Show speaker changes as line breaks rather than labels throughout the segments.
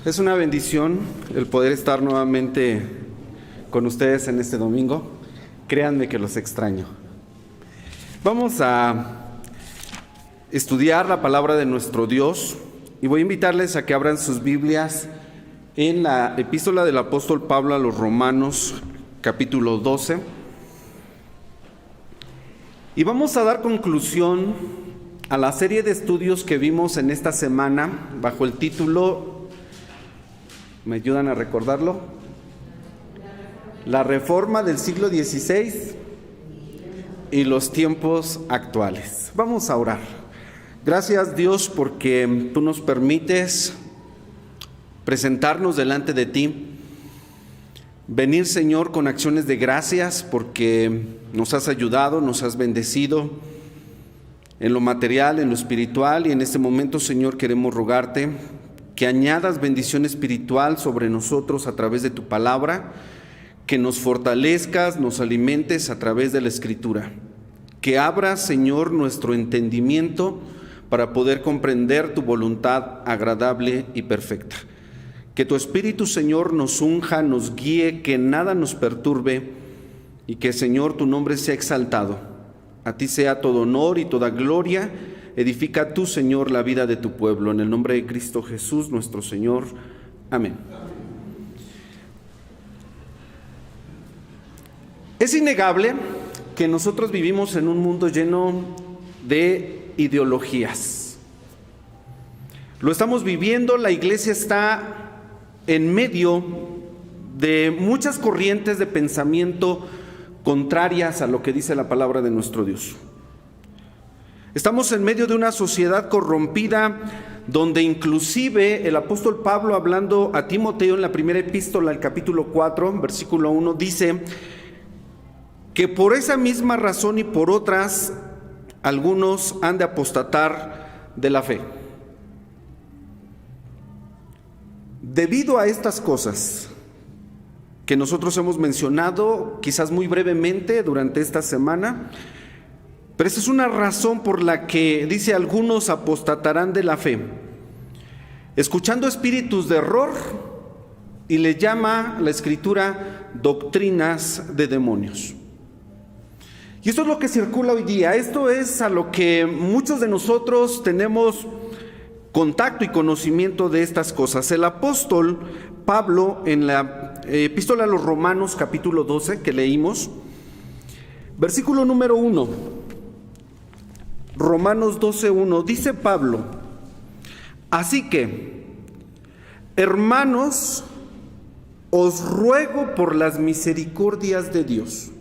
Es una bendición el poder estar nuevamente con ustedes en este domingo. Créanme que los extraño. Vamos a estudiar la palabra de nuestro Dios y voy a invitarles a que abran sus Biblias en la epístola del apóstol Pablo a los Romanos, capítulo 12. Y vamos a dar conclusión a la serie de estudios que vimos en esta semana bajo el título, ¿me ayudan a recordarlo? La reforma del siglo XVI y los tiempos actuales. Vamos a orar. Gracias, Dios, porque tú nos permites presentarnos delante de ti. Venir, Señor, con acciones de gracias porque nos has ayudado, nos has bendecido en lo material, en lo espiritual, y en este momento, Señor, queremos rogarte que añadas bendición espiritual sobre nosotros a través de tu palabra, que nos fortalezcas, nos alimentes a través de la Escritura, que abras, Señor, nuestro entendimiento para poder comprender tu voluntad agradable y perfecta. Que tu Espíritu, Señor, nos unja, nos guíe, que nada nos perturbe y que, Señor, tu nombre sea exaltado. A ti sea todo honor y toda gloria. Edifica tú, Señor, la vida de tu pueblo. En el nombre de Cristo Jesús, nuestro Señor. Amén. Es innegable que nosotros vivimos en un mundo lleno de ideologías. Lo estamos viviendo, la iglesia está en medio de muchas corrientes de pensamiento contrarias a lo que dice la palabra de nuestro Dios. Estamos en medio de una sociedad corrompida donde inclusive el apóstol Pablo, hablando a Timoteo en la primera epístola, el capítulo 4, versículo 1, dice que por esa misma razón y por otras algunos han de apostatar de la fe. Debido a estas cosas que nosotros hemos mencionado, quizás muy brevemente durante esta semana, pero esa es una razón por la que dice algunos apostatarán de la fe, escuchando espíritus de error, y le llama la Escritura doctrinas de demonios. Y esto es lo que circula hoy día, esto es a lo que muchos de nosotros tenemos contacto y conocimiento de estas cosas. El apóstol Pablo, en la epístola a los Romanos, capítulo 12, que leímos, versículo número 1, Romanos 12:1, dice Pablo: así que, hermanos, os ruego por las misericordias de Dios,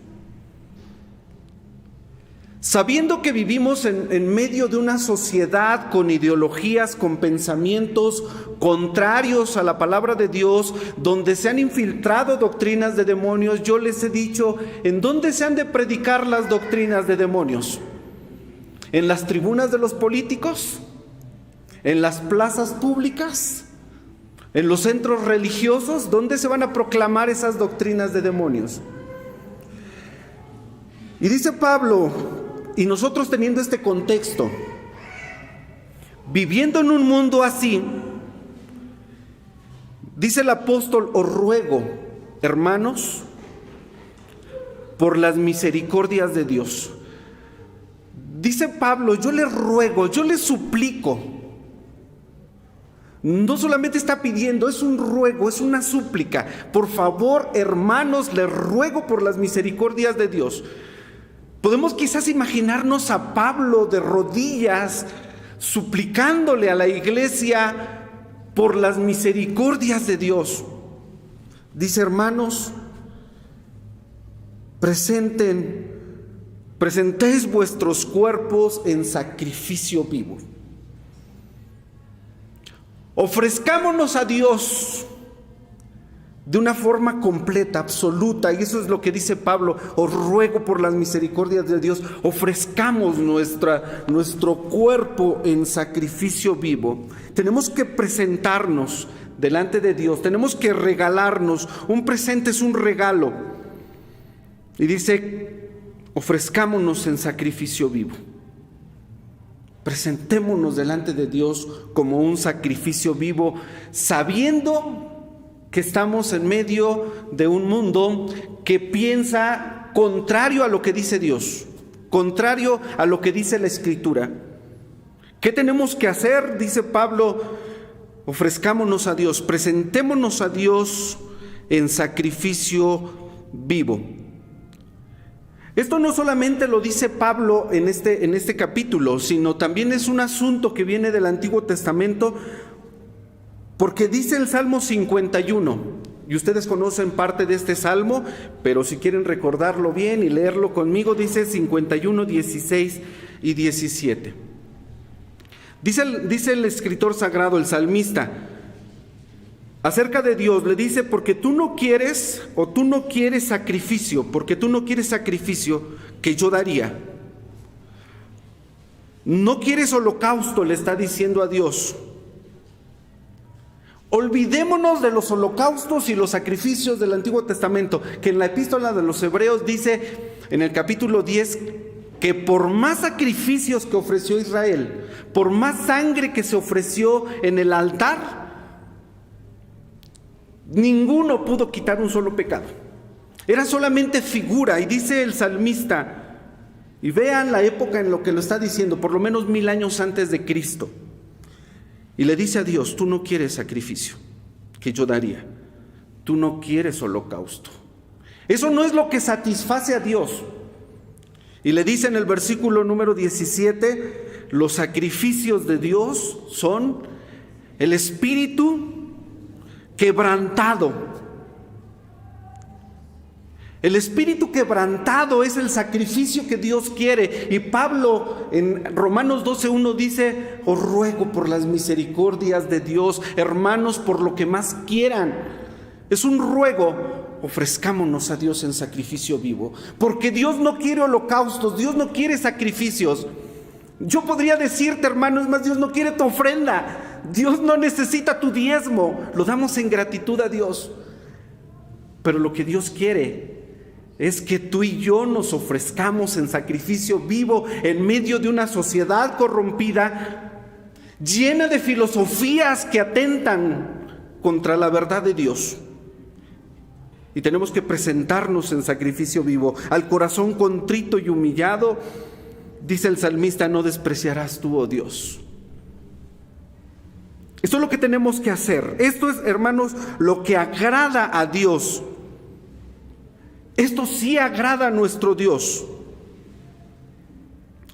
sabiendo que vivimos en medio de una sociedad con ideologías, con pensamientos contrarios a la palabra de Dios, donde se han infiltrado doctrinas de demonios. Yo les he dicho, ¿en dónde se han de predicar las doctrinas de demonios? ¿En las tribunas de los políticos? ¿En las plazas públicas? ¿En los centros religiosos? ¿Dónde se van a proclamar esas doctrinas de demonios? Y dice Pablo, y nosotros teniendo este contexto, viviendo en un mundo así, dice el apóstol: os ruego, hermanos, por las misericordias de Dios. Dice Pablo, yo les ruego, yo les suplico. No solamente está pidiendo, es un ruego, es una súplica. Por favor, hermanos, les ruego por las misericordias de Dios. Podemos quizás imaginarnos a Pablo de rodillas, suplicándole a la iglesia por las misericordias de Dios. Dice: hermanos, presentéis vuestros cuerpos en sacrificio vivo. Ofrezcámonos a Dios de una forma completa, absoluta, y eso es lo que dice Pablo: os ruego por las misericordias de Dios, ofrezcamos nuestro cuerpo en sacrificio vivo. Tenemos que presentarnos delante de Dios, tenemos que regalarnos. Un presente es un regalo, y dice: ofrezcámonos en sacrificio vivo. Presentémonos delante de Dios como un sacrificio vivo, sabiendo que estamos en medio de un mundo que piensa contrario a lo que dice Dios, contrario a lo que dice la Escritura. ¿Qué tenemos que hacer? Dice Pablo, ofrezcámonos a Dios, presentémonos a Dios en sacrificio vivo. Esto no solamente lo dice Pablo en este capítulo, sino también es un asunto que viene del Antiguo Testamento, porque dice el Salmo 51, y ustedes conocen parte de este salmo, pero si quieren recordarlo bien y leerlo conmigo, dice 51, 16 y 17. Dice el escritor sagrado, el salmista, acerca de Dios, le dice, porque tú no quieres sacrificio, porque tú no quieres sacrificio que yo daría. No quieres holocausto, le está diciendo a Dios. Olvidémonos de los holocaustos y los sacrificios del Antiguo Testamento, que en la epístola de los Hebreos dice, en el capítulo 10, que por más sacrificios que ofreció Israel, por más sangre que se ofreció en el altar, ninguno pudo quitar un solo pecado. Era solamente figura. Y dice el salmista, y vean la época en lo que lo está diciendo, por lo menos 1000 años antes de Cristo. Y le dice a Dios, tú no quieres sacrificio que yo daría, tú no quieres holocausto. Eso no es lo que satisface a Dios. Y le dice en el versículo número 17, los sacrificios de Dios son el espíritu quebrantado. El espíritu quebrantado es el sacrificio que Dios quiere. Y Pablo en Romanos 12:1 dice, os ruego por las misericordias de Dios, hermanos, por lo que más quieran. Es un ruego, ofrezcámonos a Dios en sacrificio vivo. Porque Dios no quiere holocaustos, Dios no quiere sacrificios. Yo podría decirte, hermano, es más, Dios no quiere tu ofrenda. Dios no necesita tu diezmo, lo damos en gratitud a Dios. Pero lo que Dios quiere es que tú y yo nos ofrezcamos en sacrificio vivo en medio de una sociedad corrompida, llena de filosofías que atentan contra la verdad de Dios. Y tenemos que presentarnos en sacrificio vivo. Al corazón contrito y humillado, dice el salmista, no despreciarás tú, oh Dios. Esto es lo que tenemos que hacer. Esto es, hermanos, lo que agrada a Dios. Esto sí agrada a nuestro Dios.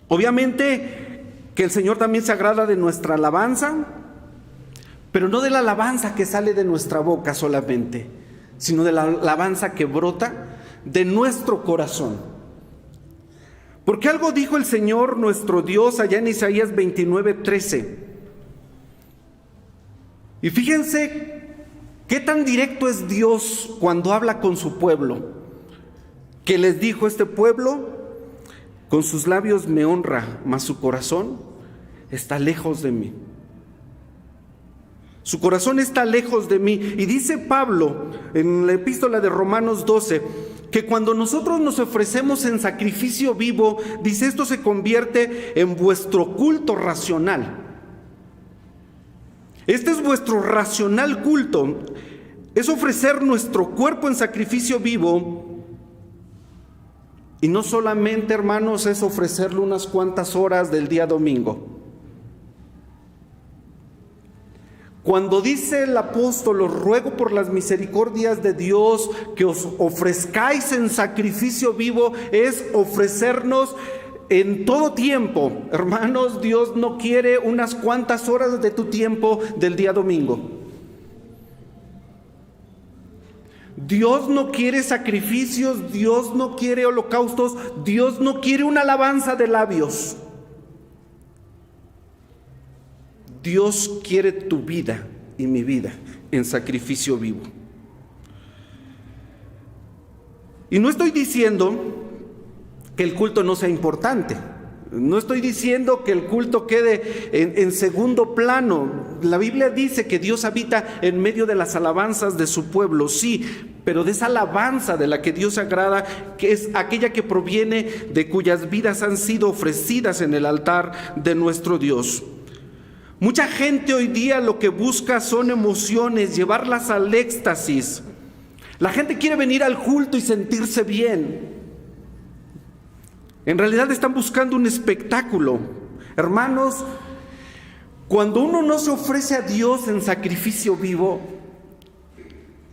Obviamente que el Señor también se agrada de nuestra alabanza, pero no de la alabanza que sale de nuestra boca solamente, sino de la alabanza que brota de nuestro corazón. Porque algo dijo el Señor nuestro Dios allá en Isaías 29:13. Y fíjense qué tan directo es Dios cuando habla con su pueblo, que les dijo: este pueblo con sus labios me honra, mas su corazón está lejos de mí. Su corazón está lejos de mí. Y dice Pablo en la epístola de Romanos 12, que cuando nosotros nos ofrecemos en sacrificio vivo, dice, esto se convierte en vuestro culto racional. Este es vuestro racional culto. Es ofrecer nuestro cuerpo en sacrificio vivo. Y no solamente, hermanos, es ofrecerle unas cuantas horas del día domingo. Cuando dice el apóstol, os ruego por las misericordias de Dios que os ofrezcáis en sacrificio vivo, es ofrecernos en todo tiempo. Hermanos, Dios no quiere unas cuantas horas de tu tiempo del día domingo. Dios no quiere sacrificios, Dios no quiere holocaustos, Dios no quiere una alabanza de labios. Dios quiere tu vida y mi vida en sacrificio vivo. Y no estoy diciendo que el culto no sea importante. No estoy diciendo que el culto quede en segundo plano. La Biblia dice que Dios habita en medio de las alabanzas de su pueblo, sí, pero de esa alabanza de la que Dios se agrada, que es aquella que proviene de cuyas vidas han sido ofrecidas en el altar de nuestro Dios. Mucha gente hoy día lo que busca son emociones, llevarlas al éxtasis. La gente quiere venir al culto y sentirse bien. En realidad están buscando un espectáculo. Hermanos, cuando uno no se ofrece a Dios en sacrificio vivo,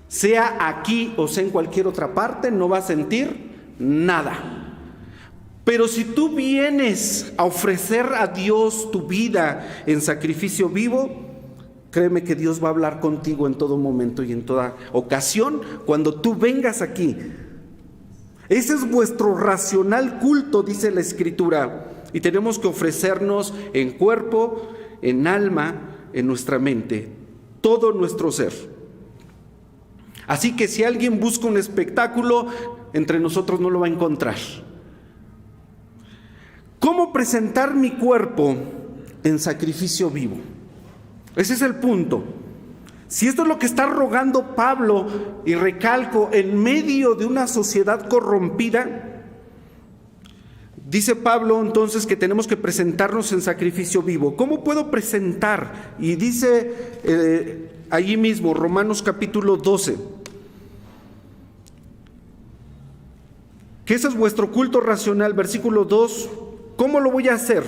sea aquí o sea en cualquier otra parte, no va a sentir nada. Pero si tú vienes a ofrecer a Dios tu vida en sacrificio vivo, créeme que Dios va a hablar contigo en todo momento y en toda ocasión cuando tú vengas aquí. Ese es vuestro racional culto, dice la Escritura, y tenemos que ofrecernos en cuerpo, en alma, en nuestra mente, todo nuestro ser. Así que si alguien busca un espectáculo, entre nosotros no lo va a encontrar. ¿Cómo presentar mi cuerpo en sacrificio vivo? Ese es el punto. Si esto es lo que está rogando Pablo, y recalco, en medio de una sociedad corrompida, dice Pablo entonces que tenemos que presentarnos en sacrificio vivo. ¿Cómo puedo presentar? Y dice allí mismo, Romanos capítulo 12, que ese es vuestro culto racional, versículo 2. ¿Cómo lo voy a hacer?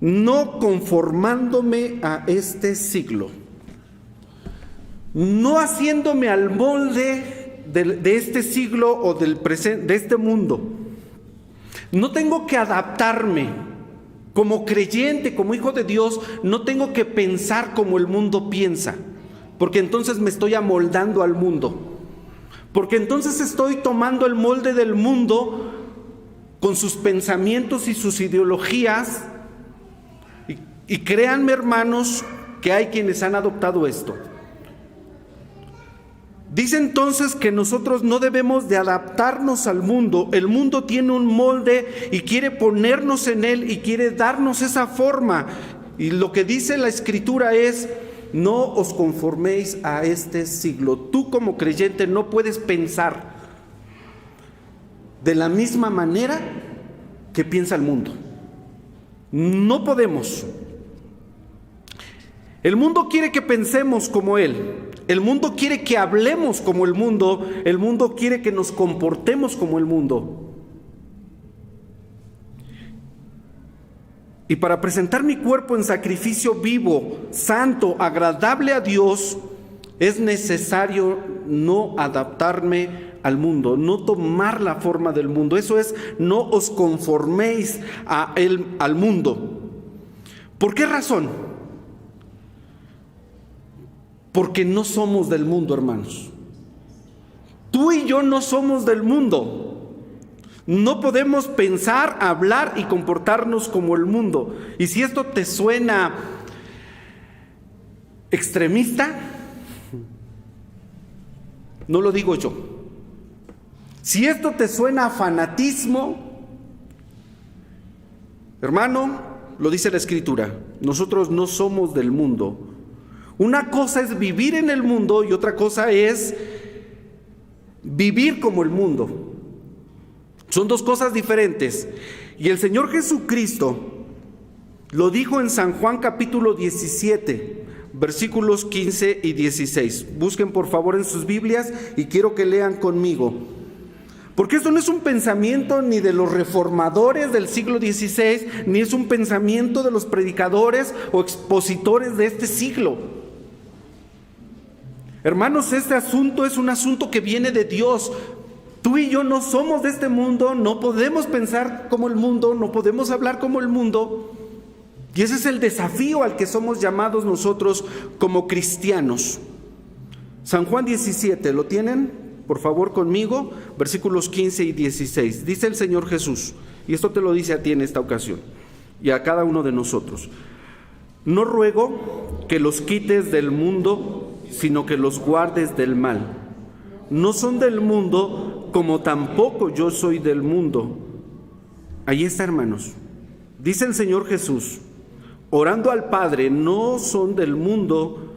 No conformándome a este siglo, no haciéndome al molde de este siglo o de este mundo. No tengo que adaptarme. Como creyente, como hijo de Dios, no tengo que pensar como el mundo piensa, porque entonces me estoy amoldando al mundo, porque entonces estoy tomando el molde del mundo con sus pensamientos y sus ideologías. Y créanme, hermanos, que hay quienes han adoptado esto. Dice entonces que nosotros no debemos de adaptarnos al mundo. El mundo tiene un molde y quiere ponernos en él y quiere darnos esa forma. Y lo que dice la Escritura es: no os conforméis a este siglo. Tú como creyente no puedes pensar de la misma manera que piensa el mundo. No podemos. El mundo quiere que pensemos como él. El mundo quiere que hablemos como el mundo. El mundo quiere que nos comportemos como el mundo. Y para presentar mi cuerpo en sacrificio vivo, santo, agradable a Dios, es necesario no adaptarme al mundo, no tomar la forma del mundo. Eso es, no os conforméis al mundo. ¿Por qué razón? Porque no somos del mundo, hermanos. Tú y yo no somos del mundo. No podemos pensar, hablar y comportarnos como el mundo. Y si esto te suena extremista, no lo digo yo. Si esto te suena a fanatismo, hermano, lo dice la Escritura, nosotros no somos del mundo. Una cosa es vivir en el mundo y otra cosa es vivir como el mundo. Son dos cosas diferentes. Y el Señor Jesucristo lo dijo en San Juan capítulo 17, versículos 15 y 16. Busquen por favor en sus Biblias y quiero que lean conmigo. Porque esto no es un pensamiento ni de los reformadores del siglo XVI, ni es un pensamiento de los predicadores o expositores de este siglo. Hermanos, este asunto es un asunto que viene de Dios. Tú y yo no somos de este mundo, no podemos pensar como el mundo, no podemos hablar como el mundo. Y ese es el desafío al que somos llamados nosotros como cristianos. San Juan 17, ¿lo tienen? Por favor conmigo, versículos 15 y 16. Dice el Señor Jesús, y esto te lo dice a ti en esta ocasión, y a cada uno de nosotros: no ruego que los quites del mundo, sino que los guardes del mal. No son del mundo, como tampoco yo soy del mundo. Ahí está, hermanos. Dice el Señor Jesús, orando al Padre, no son del mundo,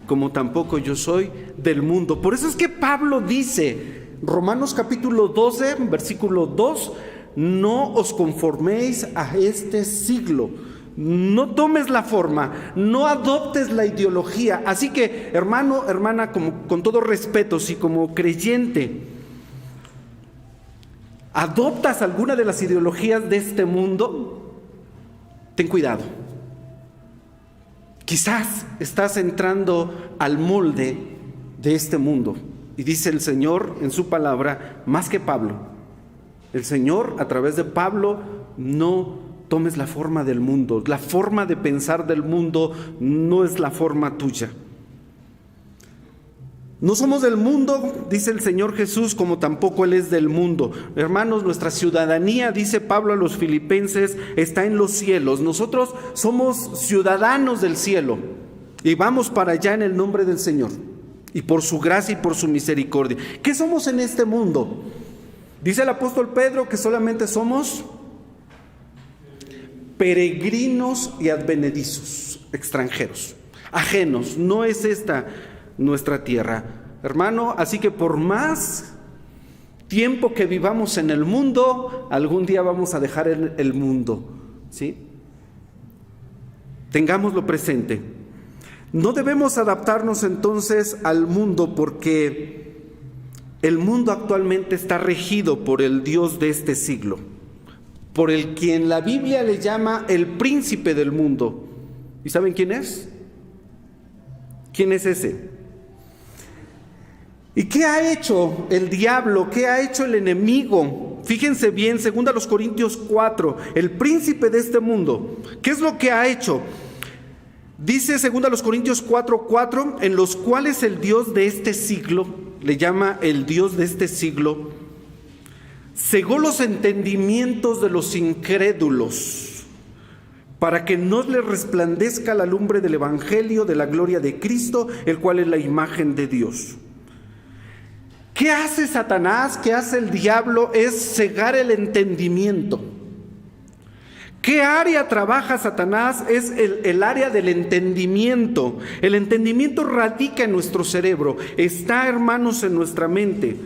como tampoco yo soy del mundo. Por eso es que Pablo dice, Romanos capítulo 12, versículo 2, no os conforméis a este siglo. No tomes la forma, no adoptes la ideología. Así que, hermano, hermana, con todo respeto, si como creyente adoptas alguna de las ideologías de este mundo, ten cuidado. Quizás estás entrando al molde de este mundo. Y dice el Señor en su palabra, más que Pablo, el Señor a través de Pablo, no tomes la forma del mundo. La forma de pensar del mundo no es la forma tuya. No somos del mundo, dice el Señor Jesús, como tampoco Él es del mundo. Hermanos, nuestra ciudadanía, dice Pablo a los filipenses, está en los cielos. Nosotros somos ciudadanos del cielo y vamos para allá en el nombre del Señor y por su gracia y por su misericordia. ¿Qué somos en este mundo? Dice el apóstol Pedro que solamente somos peregrinos y advenedizos, extranjeros, ajenos. No es esta nuestra tierra, hermano. Así que por más tiempo que vivamos en el mundo, algún día vamos a dejar el mundo, ¿sí? Tengámoslo presente. No debemos adaptarnos entonces al mundo, porque el mundo actualmente está regido por el Dios de este siglo, por el quien la Biblia le llama el príncipe del mundo. ¿Y saben quién es? ¿Quién es ese? ¿Y qué ha hecho el diablo? ¿Qué ha hecho el enemigo? Fíjense bien, 2 Corintios 4, el príncipe de este mundo. ¿Qué es lo que ha hecho? Dice 2 Corintios 4:4, en los cuales el Dios de este siglo, le llama el Dios de este siglo, cegó los entendimientos de los incrédulos, para que no les resplandezca la lumbre del evangelio de la gloria de Cristo, el cual es la imagen de Dios. ¿Qué hace Satanás? ¿Qué hace el diablo? Es cegar el entendimiento. ¿Qué área trabaja Satanás? Es el área del entendimiento. El entendimiento radica en nuestro cerebro, está, hermanos, en nuestra mente.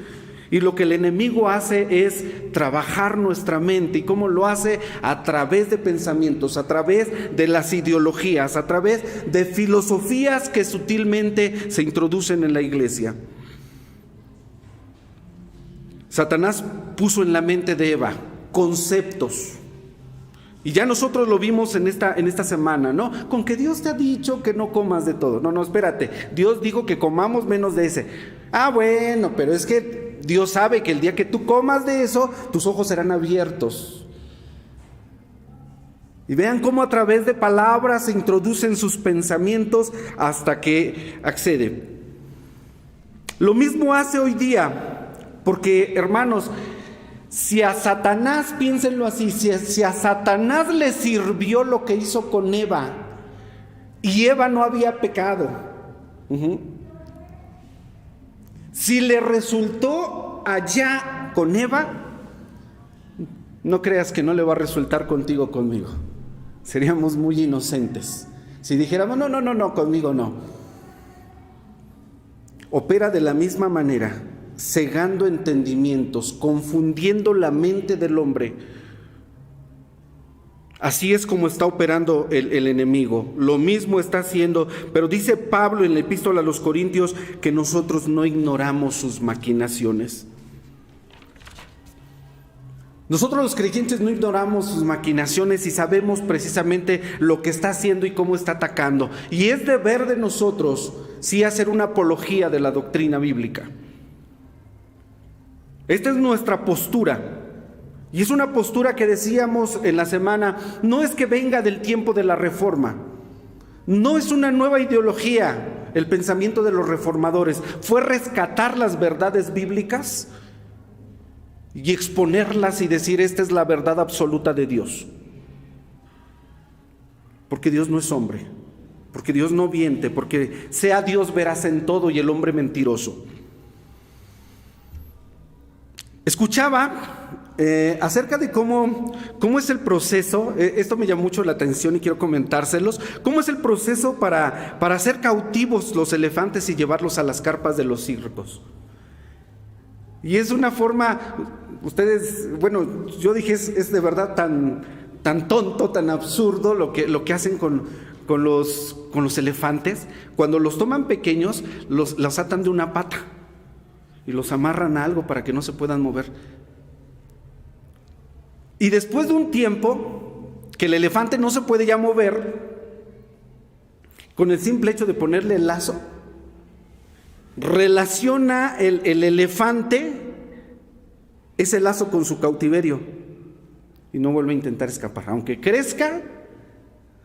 Y lo que el enemigo hace es trabajar nuestra mente. ¿Y cómo lo hace? A través de pensamientos, a través de las ideologías, a través de filosofías que sutilmente se introducen en la iglesia. Satanás puso en la mente de Eva conceptos. Y ya nosotros lo vimos en esta semana, ¿no? Con que Dios te ha dicho que no comas de todo. No, espérate. Dios dijo que comamos menos de ese. Ah, bueno, pero es que Dios sabe que el día que tú comas de eso, tus ojos serán abiertos. Y vean cómo a través de palabras se introducen sus pensamientos hasta que accede. Lo mismo hace hoy día, porque, hermanos, si a Satanás, piénsenlo así, si a Satanás le sirvió lo que hizo con Eva, y Eva no había pecado, si le resultó allá con Eva, no creas que no le va a resultar contigo, conmigo. Seríamos muy inocentes si dijéramos, no, conmigo no. Opera de la misma manera, cegando entendimientos, confundiendo la mente del hombre. Así es como está operando el enemigo. Lo mismo está haciendo, pero dice Pablo en la epístola a los Corintios que nosotros no ignoramos sus maquinaciones. Nosotros los creyentes no ignoramos sus maquinaciones y sabemos precisamente lo que está haciendo y cómo está atacando. Y es deber de nosotros, sí, hacer una apología de la doctrina bíblica. Esta es nuestra postura. Y es una postura que decíamos en la semana, no es que venga del tiempo de la Reforma. No es una nueva ideología el pensamiento de los reformadores. Fue rescatar las verdades bíblicas y exponerlas y decir, esta es la verdad absoluta de Dios. Porque Dios no es hombre, porque Dios no miente, porque sea Dios veraz en todo y el hombre mentiroso. Escuchaba acerca de cómo es el proceso. Esto me llama mucho la atención y quiero comentárselos. ¿Cómo es el proceso para hacer cautivos los elefantes y llevarlos a las carpas de los circos? Y es una forma, ustedes, bueno, yo dije, es de verdad tan tonto, tan absurdo lo que hacen con los elefantes. Cuando los toman pequeños, los atan de una pata y los amarran a algo para que no se puedan mover. Y después de un tiempo que el elefante no se puede ya mover, con el simple hecho de ponerle el lazo, relaciona el elefante ese lazo con su cautiverio y no vuelve a intentar escapar. Aunque crezca,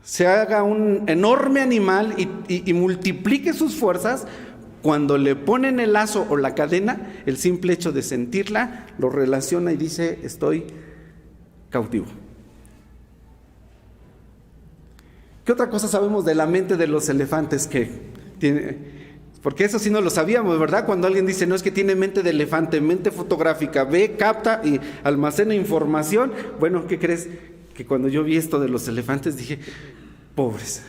se haga un enorme animal y multiplique sus fuerzas, cuando le ponen el lazo o la cadena, el simple hecho de sentirla lo relaciona y dice: estoy cautivo. ¿Qué otra cosa sabemos de la mente de los elefantes que tiene? Porque eso sí no lo sabíamos, ¿verdad? Cuando alguien dice, no, es que tiene mente de elefante, mente fotográfica, ve, capta y almacena información. Bueno, ¿qué crees? Que cuando yo vi esto de los elefantes dije, pobres.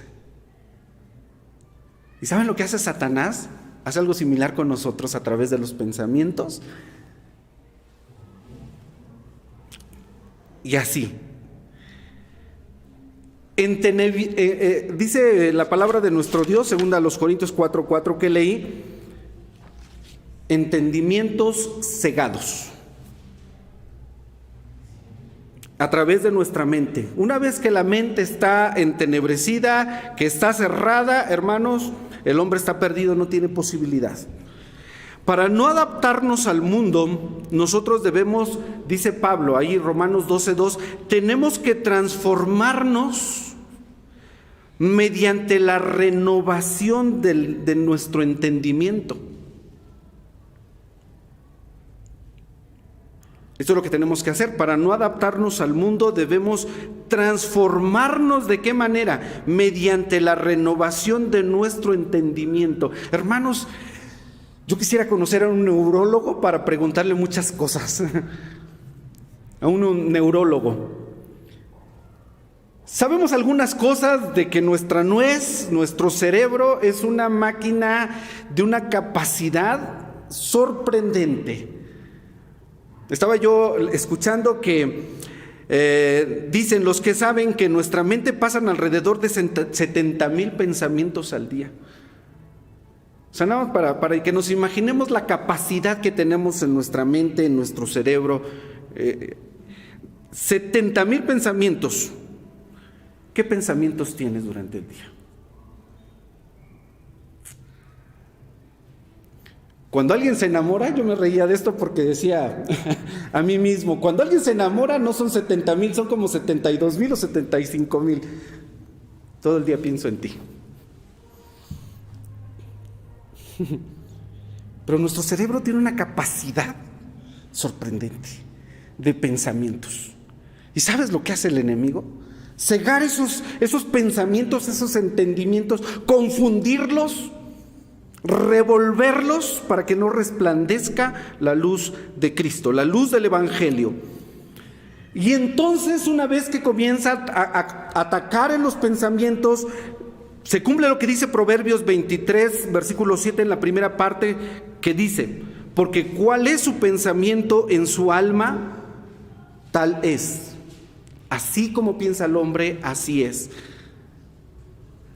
¿Y saben lo que hace Satanás? Hace algo similar con nosotros a través de los pensamientos. Y así. Dice la palabra de nuestro Dios, segunda a los Corintios 4:4 que leí, entendimientos cegados a través de nuestra mente. Una vez que la mente está entenebrecida, que está cerrada, hermanos, el hombre está perdido, no tiene posibilidad. Para no adaptarnos al mundo, nosotros debemos, dice Pablo ahí, Romanos 12:2, tenemos que transformarnos mediante la renovación de nuestro entendimiento. Esto es lo que tenemos que hacer. Para no adaptarnos al mundo, debemos transformarnos. ¿De qué manera? Mediante la renovación de nuestro entendimiento. Hermanos, yo quisiera conocer a un neurólogo para preguntarle muchas cosas. A un neurólogo. Sabemos algunas cosas de que nuestra nuez, nuestro cerebro, es una máquina de una capacidad sorprendente. Estaba yo escuchando que dicen los que saben que en nuestra mente pasan alrededor de 70,000 pensamientos al día. O sea, nada más para que nos imaginemos la capacidad que tenemos en nuestra mente, en nuestro cerebro. 70,000 pensamientos. ¿Qué pensamientos tienes durante el día? Cuando alguien se enamora, yo me reía de esto porque decía a mí mismo, cuando alguien se enamora no son 70,000, son como 72,000 o 75,000. Todo el día pienso en ti. Pero nuestro cerebro tiene una capacidad sorprendente de pensamientos. ¿Y sabes lo que hace el enemigo? Cegar esos pensamientos, esos entendimientos, confundirlos, revolverlos para que no resplandezca la luz de Cristo, la luz del Evangelio. Y entonces, una vez que comienza a atacar en los pensamientos, se cumple lo que dice Proverbios 23, versículo 7 en la primera parte, que dice: porque cuál es su pensamiento en su alma, tal es. Así como piensa el hombre, así es.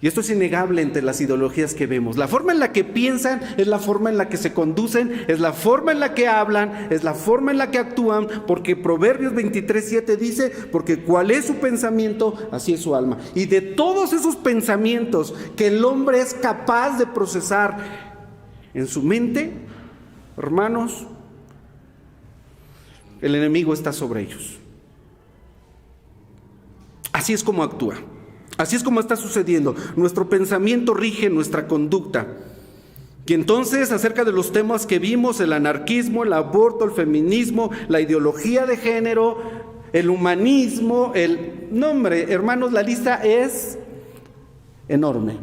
Y esto es innegable entre las ideologías que vemos. La forma en la que piensan es la forma en la que se conducen, es la forma en la que hablan, es la forma en la que actúan, porque Proverbios 23:7 dice, porque cuál es su pensamiento, así es su alma. Y de todos esos pensamientos que el hombre es capaz de procesar en su mente, hermanos, el enemigo está sobre ellos. Así es como actúa. Así es como está sucediendo. Nuestro pensamiento rige nuestra conducta. Y entonces, acerca de los temas que vimos, el anarquismo, el aborto, el feminismo, la ideología de género, el humanismo, no, hombre, hermanos, la lista es enorme.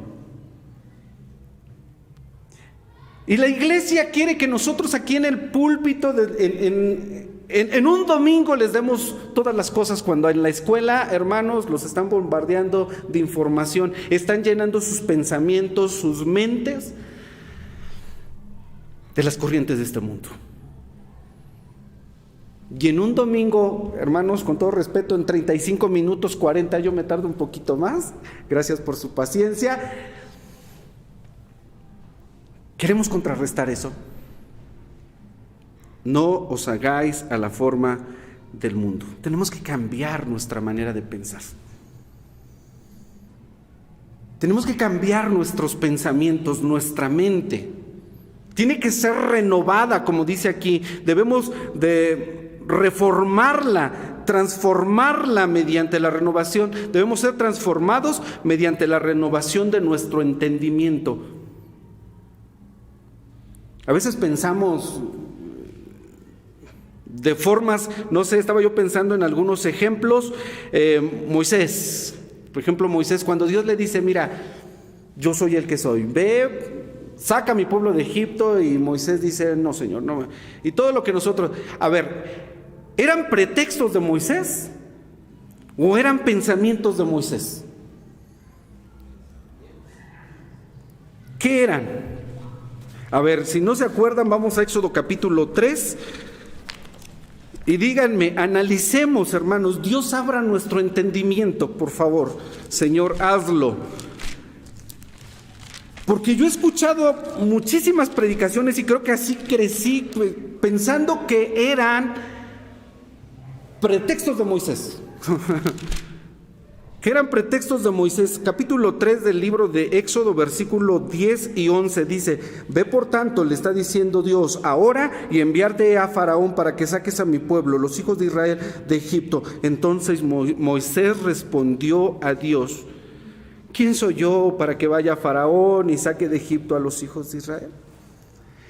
Y la iglesia quiere que nosotros aquí en el púlpito, en un domingo les demos todas las cosas, cuando en la escuela, hermanos, los están bombardeando de información, están llenando sus pensamientos, sus mentes de las corrientes de este mundo. Y en un domingo, hermanos, con todo respeto, en 35 minutos, 40, yo me tardo un poquito más, gracias por su paciencia. Queremos contrarrestar eso. No os hagáis a la forma del mundo. Tenemos que cambiar nuestra manera de pensar. Tenemos que cambiar nuestros pensamientos, nuestra mente. Tiene que ser renovada, como dice aquí. Debemos de reformarla, transformarla mediante la renovación. Debemos ser transformados mediante la renovación de nuestro entendimiento. A veces pensamos de formas, no sé, estaba yo pensando en algunos ejemplos. Moisés, por ejemplo, Moisés, cuando Dios le dice, mira, yo soy el que soy, ve, saca a mi pueblo de Egipto, y Moisés dice, no, Señor, no. Y todo lo que nosotros, a ver, ¿eran pretextos de Moisés o eran pensamientos de Moisés? ¿Qué eran? A ver, si no se acuerdan, vamos a Éxodo capítulo 3. Y díganme, analicemos, hermanos, Dios abra nuestro entendimiento, por favor. Señor, hazlo. Porque yo he escuchado muchísimas predicaciones y creo que así crecí, pensando que eran pretextos de Moisés. Que eran pretextos de Moisés. Capítulo 3 del libro de Éxodo, versículo 10 y 11 dice, ve por tanto, le está diciendo Dios, ahora y enviarte a Faraón para que saques a mi pueblo, los hijos de Israel, de Egipto. Entonces Moisés respondió a Dios, ¿quién soy yo para que vaya a Faraón y saque de Egipto a los hijos de Israel?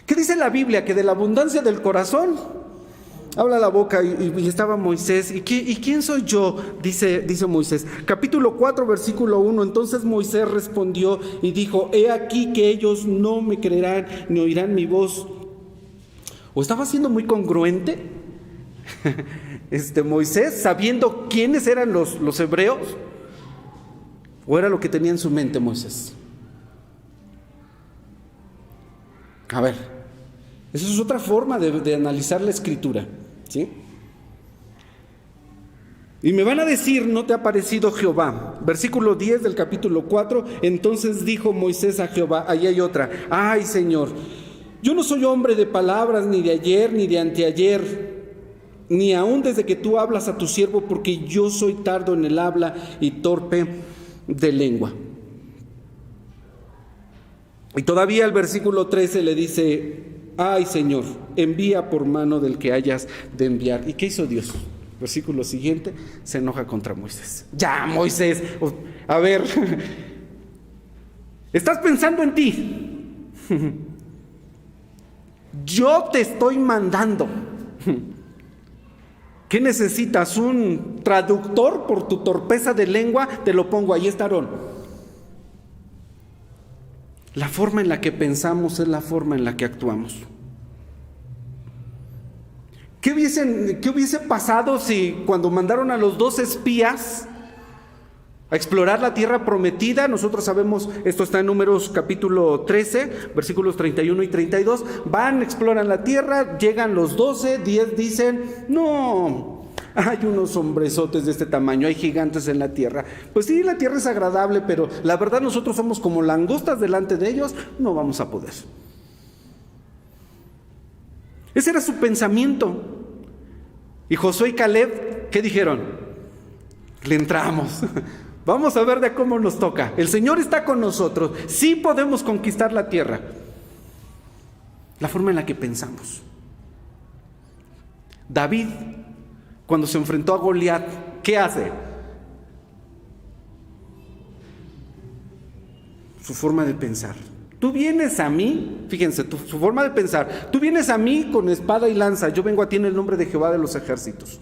¿Qué dice la Biblia? Que de la abundancia del corazón habla la boca, y estaba Moisés. ¿Y quién soy yo? Dice Moisés. Capítulo 4, versículo 1. Entonces Moisés respondió y dijo, he aquí que ellos no me creerán ni oirán mi voz. ¿O estaba siendo muy congruente Moisés, sabiendo quiénes eran los hebreos? ¿O era lo que tenía en su mente Moisés? A ver, esa es otra forma de analizar la Escritura, ¿sí? Y me van a decir, ¿no te ha parecido Jehová? Versículo 10 del capítulo 4. Entonces dijo Moisés a Jehová, ahí hay otra, ay Señor, yo no soy hombre de palabras, ni de ayer, ni de anteayer, ni aún desde que tú hablas a tu siervo, porque yo soy tardo en el habla y torpe de lengua. Y todavía el versículo 13 le dice, ay Señor, envía por mano del que hayas de enviar. ¿Y qué hizo Dios? Versículo siguiente, se enoja contra Moisés. Ya, Moisés, a ver, estás pensando en ti. Yo te estoy mandando. ¿Qué necesitas? ¿Un traductor por tu torpeza de lengua? Te lo pongo, ahí está Aarón. La forma en la que pensamos es la forma en la que actuamos. ¿Qué hubiese pasado si cuando mandaron a los 2 espías a explorar la tierra prometida? Nosotros sabemos, esto está en Números capítulo 13, versículos 31 y 32. Van, exploran la tierra, llegan los 12, 10 dicen, no, hay unos hombrezotes de este tamaño, hay gigantes en la tierra. Pues sí, la tierra es agradable, pero la verdad nosotros somos como langostas delante de ellos, no vamos a poder. Ese era su pensamiento. Y Josué y Caleb, ¿qué dijeron? Le entramos. Vamos a ver de cómo nos toca. El Señor está con nosotros. Sí podemos conquistar la tierra. La forma en la que pensamos. David, cuando se enfrentó a Goliat, ¿qué hace? Su forma de pensar. Tú vienes a mí, fíjense, su forma de pensar. Tú vienes a mí con espada y lanza. Yo vengo a ti en el nombre de Jehová de los ejércitos.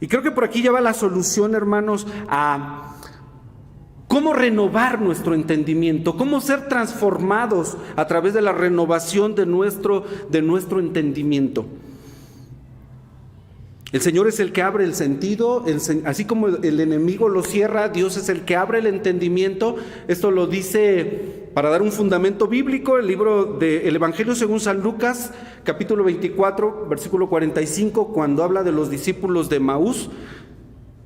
Y creo que por aquí ya va la solución, hermanos, a cómo renovar nuestro entendimiento, cómo ser transformados a través de la renovación de nuestro entendimiento. El Señor es el que abre el sentido, así como el enemigo lo cierra, Dios es el que abre el entendimiento. Esto lo dice, para dar un fundamento bíblico, el libro del Evangelio según San Lucas, capítulo 24, versículo 45, cuando habla de los discípulos de Emaús.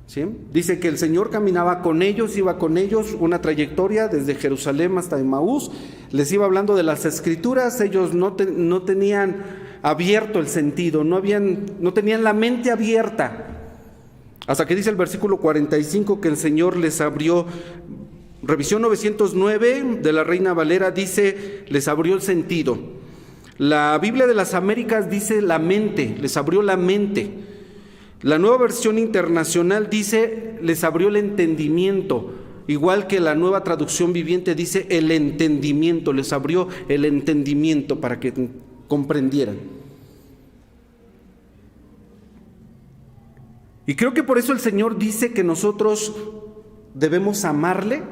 ¿Sí? Dice que el Señor caminaba con ellos, iba con ellos una trayectoria desde Jerusalén hasta Emaús, les iba hablando de las Escrituras, ellos no tenían abierto el sentido, no tenían la mente abierta, hasta que dice el versículo 45 que el Señor les abrió. Revisión 909 de la Reina Valera dice, les abrió el sentido. La Biblia de las Américas dice la mente, les abrió la mente. La Nueva Versión Internacional dice, les abrió el entendimiento, igual que la Nueva Traducción Viviente dice el entendimiento, les abrió el entendimiento para que comprendieran. Y creo que por eso el Señor dice que nosotros debemos amarle.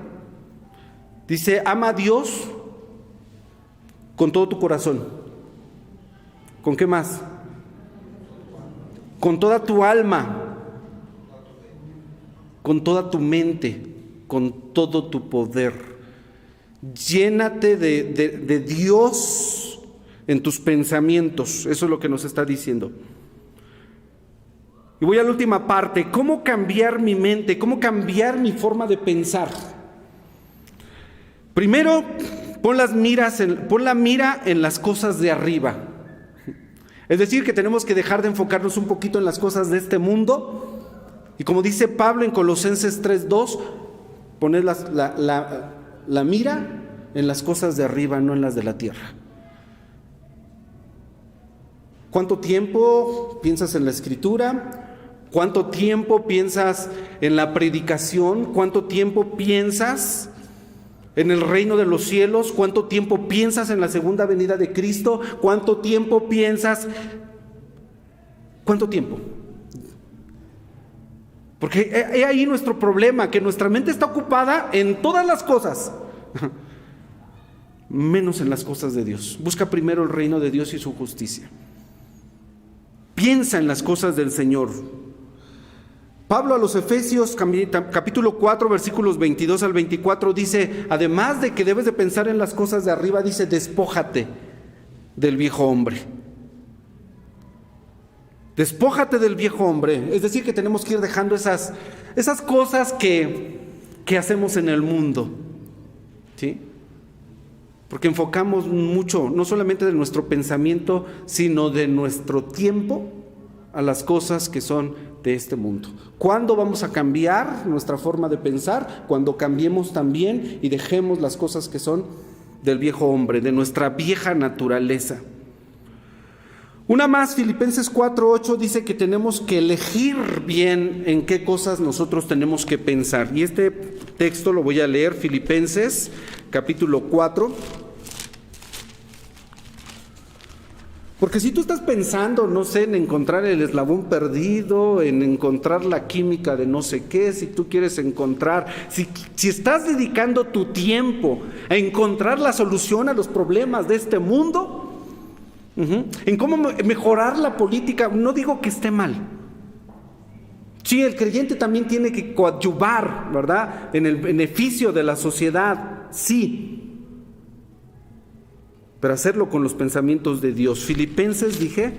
Dice, ama a Dios con todo tu corazón. ¿Con qué más? Con toda tu alma, con toda tu mente, con todo tu poder. Llénate de Dios en tus pensamientos. Eso es lo que nos está diciendo. Y voy a la última parte. ¿Cómo cambiar mi mente? ¿Cómo cambiar mi forma de pensar? Primero, pon la mira en las cosas de arriba. Es decir, que tenemos que dejar de enfocarnos un poquito en las cosas de este mundo. Y como dice Pablo en Colosenses 3:2, poner la mira en las cosas de arriba, no en las de la tierra. ¿Cuánto tiempo piensas en la Escritura? ¿Cuánto tiempo piensas en la predicación? ¿Cuánto tiempo piensas en el reino de los cielos? ¿Cuánto tiempo piensas en la segunda venida de Cristo? ¿Cuánto tiempo piensas? ¿Cuánto tiempo? Porque he ahí nuestro problema, que nuestra mente está ocupada en todas las cosas, menos en las cosas de Dios. Busca primero el reino de Dios y su justicia. Piensa en las cosas del Señor. Pablo a los Efesios, capítulo 4, versículos 22 al 24, dice, además de que debes de pensar en las cosas de arriba, dice, despójate del viejo hombre. Despójate del viejo hombre. Es decir, que tenemos que ir dejando esas cosas que hacemos en el mundo. ¿Sí? Porque enfocamos mucho, no solamente de nuestro pensamiento, sino de nuestro tiempo a las cosas que son de este mundo. ¿Cuándo vamos a cambiar nuestra forma de pensar? Cuando cambiemos también y dejemos las cosas que son del viejo hombre, de nuestra vieja naturaleza. Una más, Filipenses 4:8 dice que tenemos que elegir bien en qué cosas nosotros tenemos que pensar. Y este texto lo voy a leer, Filipenses capítulo 4. Porque si tú estás pensando, no sé, en encontrar el eslabón perdido, en encontrar la química de no sé qué, si tú quieres encontrar, si estás dedicando tu tiempo a encontrar la solución a los problemas de este mundo, en cómo mejorar la política, no digo que esté mal. Sí, el creyente también tiene que coadyuvar, ¿verdad?, en el beneficio de la sociedad, sí. Pero hacerlo con los pensamientos de Dios. Filipenses, dije,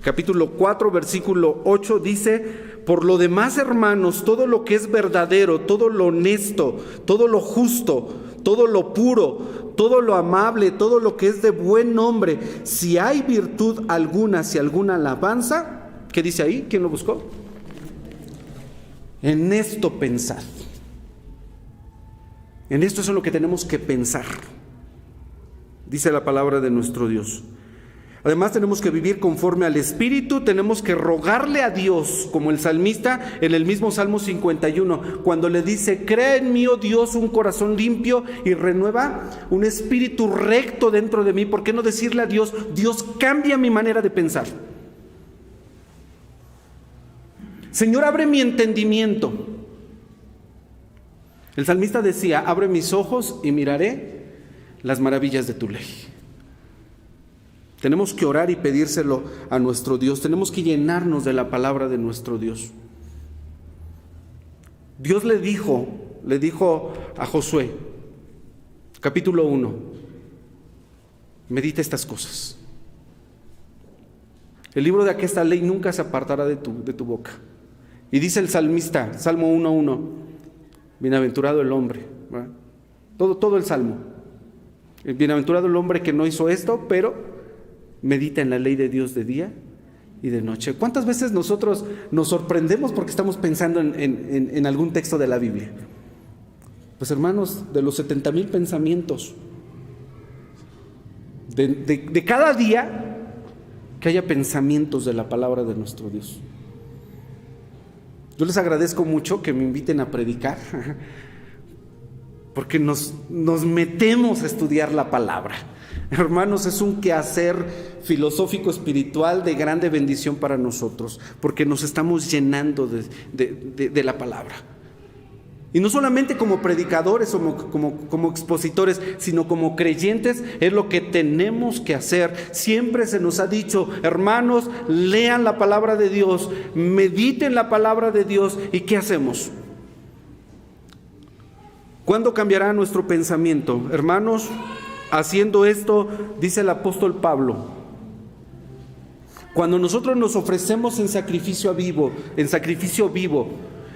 capítulo 4, versículo 8, dice, por lo demás, hermanos, todo lo que es verdadero, todo lo honesto, todo lo justo, todo lo puro, todo lo amable, todo lo que es de buen nombre, si hay virtud alguna, si alguna alabanza, ¿qué dice ahí? ¿Quién lo buscó? En esto pensad. En esto es en lo que tenemos que pensar, dice la palabra de nuestro Dios. Además tenemos que vivir conforme al Espíritu, tenemos que rogarle a Dios, como el salmista en el mismo Salmo 51, cuando le dice, crea en mí, oh Dios, un corazón limpio y renueva un espíritu recto dentro de mí. ¿Por qué no decirle a Dios, Dios, cambia mi manera de pensar? Señor, abre mi entendimiento. El salmista decía: abre mis ojos y miraré las maravillas de tu ley. Tenemos que orar y pedírselo a nuestro Dios. Tenemos que llenarnos de la palabra de nuestro Dios. Dios le dijo a Josué, capítulo 1, medita estas cosas. El libro de aquesta ley nunca se apartará de tu boca. Y dice el salmista, Salmo 1:1, bienaventurado el hombre, ¿verdad? Todo el salmo. Bienaventurado el hombre que no hizo esto, pero medita en la ley de Dios de día y de noche. ¿Cuántas veces nosotros nos sorprendemos porque estamos pensando en algún texto de la Biblia? Pues hermanos, de los 70,000 pensamientos, de cada día, que haya pensamientos de la palabra de nuestro Dios. Yo les agradezco mucho que me inviten a predicar, porque nos metemos a estudiar la palabra. Hermanos, es un quehacer filosófico espiritual de grande bendición para nosotros, porque nos estamos llenando de la palabra. Y no solamente como predicadores o como expositores, sino como creyentes, es lo que tenemos que hacer. Siempre se nos ha dicho: hermanos, lean la palabra de Dios, mediten la palabra de Dios. ¿Y qué hacemos? ¿Cuándo cambiará nuestro pensamiento? Hermanos, haciendo esto, dice el apóstol Pablo, cuando nosotros nos ofrecemos en sacrificio vivo,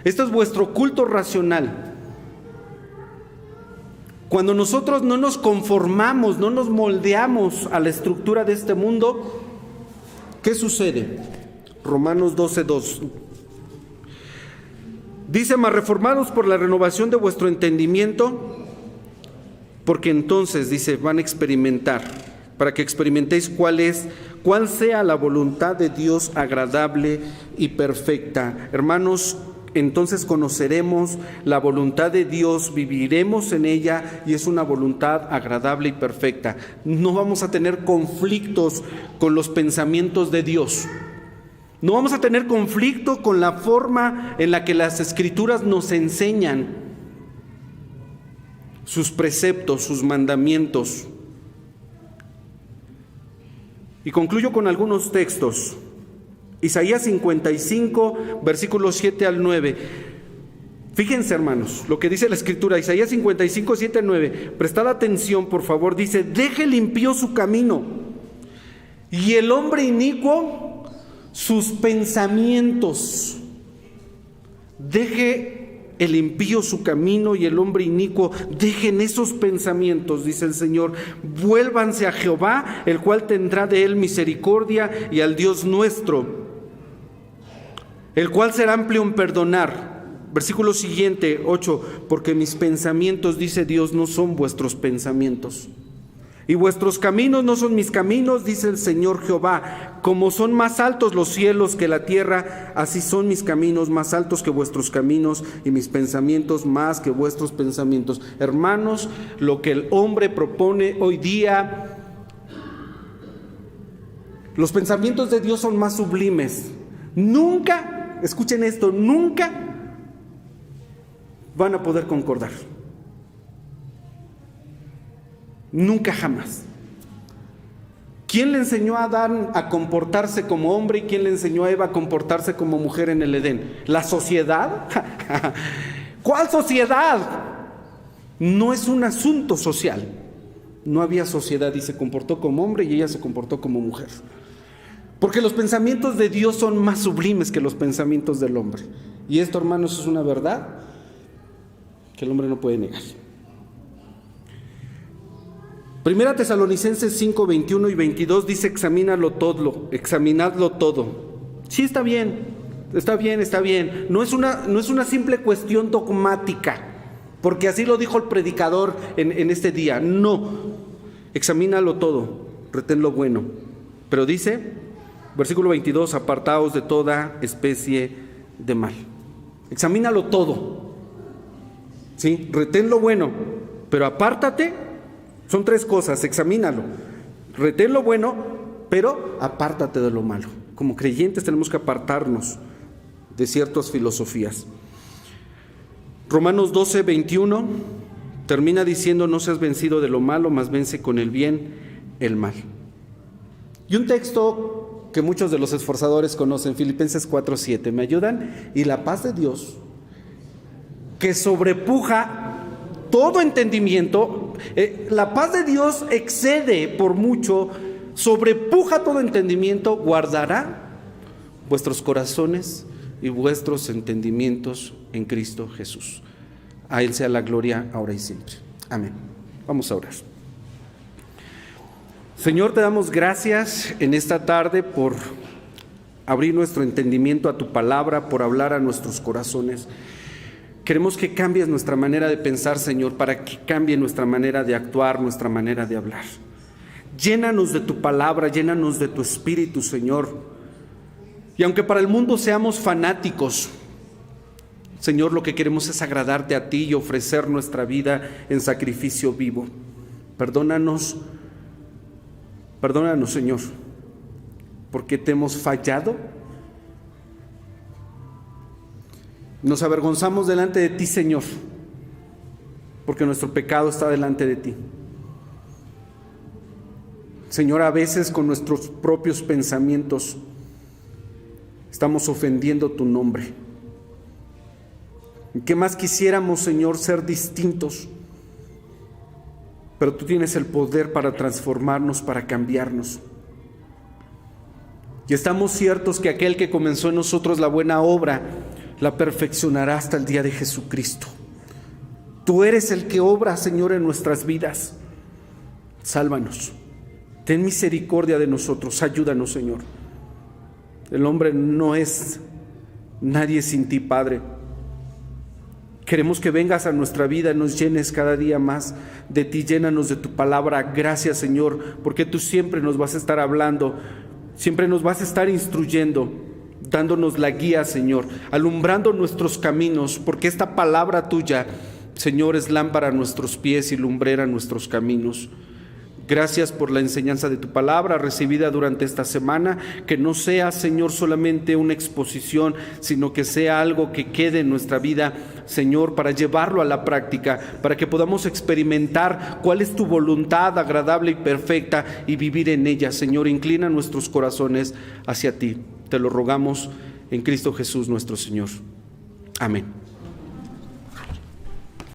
esto es vuestro culto racional. Cuando nosotros no nos conformamos, no nos moldeamos a la estructura de este mundo, ¿qué sucede? Romanos 12:2. Dice: mas reformados por la renovación de vuestro entendimiento, porque entonces, dice, van a experimentar, para que experimentéis cuál sea la voluntad de Dios agradable y perfecta. Hermanos, entonces conoceremos la voluntad de Dios, viviremos en ella, y es una voluntad agradable y perfecta. No vamos a tener conflictos con los pensamientos de Dios. No vamos a tener conflicto con la forma en la que las Escrituras nos enseñan sus preceptos, sus mandamientos. Y concluyo con algunos textos. Isaías 55, versículos 7 al 9. Fíjense, hermanos, lo que dice la Escritura. Isaías 55, 7 al 9. Prestad atención, por favor. Dice: deje el impío su camino, y el hombre inicuo sus pensamientos. Deje el impío su camino y el hombre inicuo dejen esos pensamientos, dice el Señor. Vuélvanse a Jehová, el cual tendrá de él misericordia, y al Dios nuestro, el cual será amplio en perdonar. Versículo siguiente, 8. Porque mis pensamientos, dice Dios, no son vuestros pensamientos, y vuestros caminos no son mis caminos, dice el Señor Jehová. Como son más altos los cielos que la tierra, así son mis caminos más altos que vuestros caminos, y mis pensamientos más que vuestros pensamientos. Hermanos, lo que el hombre propone hoy día, los pensamientos de Dios son más sublimes. Nunca, escuchen esto, nunca van a poder concordar. Nunca, jamás. ¿Quién le enseñó a Adán a comportarse como hombre y quién le enseñó a Eva a comportarse como mujer en el Edén? ¿La sociedad? ¿Cuál sociedad? No es un asunto social. No había sociedad, y se comportó como hombre y ella se comportó como mujer. Porque los pensamientos de Dios son más sublimes que los pensamientos del hombre. Y esto, hermanos, es una verdad que el hombre no puede negar. Primera Tesalonicenses 5, 21 y 22 dice: examínadlo todo. Sí, está bien. No es una simple cuestión dogmática, porque así lo dijo el predicador en este día. No, examínalo todo, retén lo bueno. Pero dice, versículo 22, apartaos de toda especie de mal. Examínalo todo. Sí, retén lo bueno, pero apártate. Son tres cosas: examínalo, retén lo bueno, pero apártate de lo malo. Como creyentes tenemos que apartarnos de ciertas filosofías. Romanos 12, 21 termina diciendo: no seas vencido de lo malo, mas vence con el bien el mal. Y un texto que muchos de los esforzadores conocen, Filipenses 4, 7, ¿me ayudan? Y la paz de Dios, que sobrepuja todo entendimiento, la paz de Dios excede por mucho, sobrepuja todo entendimiento, guardará vuestros corazones y vuestros entendimientos en Cristo Jesús. A Él sea la gloria ahora y siempre. Amén. Vamos a orar. Señor, te damos gracias en esta tarde por abrir nuestro entendimiento a tu palabra, por hablar a nuestros corazones. Queremos que cambies nuestra manera de pensar, Señor, para que cambie nuestra manera de actuar, nuestra manera de hablar. Llénanos de tu palabra, llénanos de tu espíritu, Señor. Y aunque para el mundo seamos fanáticos, Señor, lo que queremos es agradarte a ti y ofrecer nuestra vida en sacrificio vivo. Perdónanos, Señor, porque te hemos fallado. Nos avergonzamos delante de ti, Señor, porque nuestro pecado está delante de ti. Señor, a veces con nuestros propios pensamientos estamos ofendiendo tu nombre. ¿Qué más quisiéramos, Señor, ser distintos? Pero tú tienes el poder para transformarnos, para cambiarnos. Y estamos ciertos que aquel que comenzó en nosotros la buena obra, la perfeccionará hasta el día de Jesucristo. Tú eres el que obra, Señor, en nuestras vidas. Sálvanos. Ten misericordia de nosotros. Ayúdanos, Señor. El hombre no es nadie sin ti, Padre. Queremos que vengas a nuestra vida, nos llenes cada día más de ti, llénanos de tu palabra. Gracias, Señor, porque tú siempre nos vas a estar hablando, siempre nos vas a estar instruyendo, dándonos la guía, Señor, alumbrando nuestros caminos, porque esta palabra tuya, Señor, es lámpara a nuestros pies y lumbrera a nuestros caminos. Gracias por la enseñanza de tu palabra recibida durante esta semana, que no sea, Señor, solamente una exposición, sino que sea algo que quede en nuestra vida, Señor, para llevarlo a la práctica, para que podamos experimentar cuál es tu voluntad agradable y perfecta y vivir en ella. Señor, inclina nuestros corazones hacia ti. Te lo rogamos en Cristo Jesús nuestro Señor. Amén.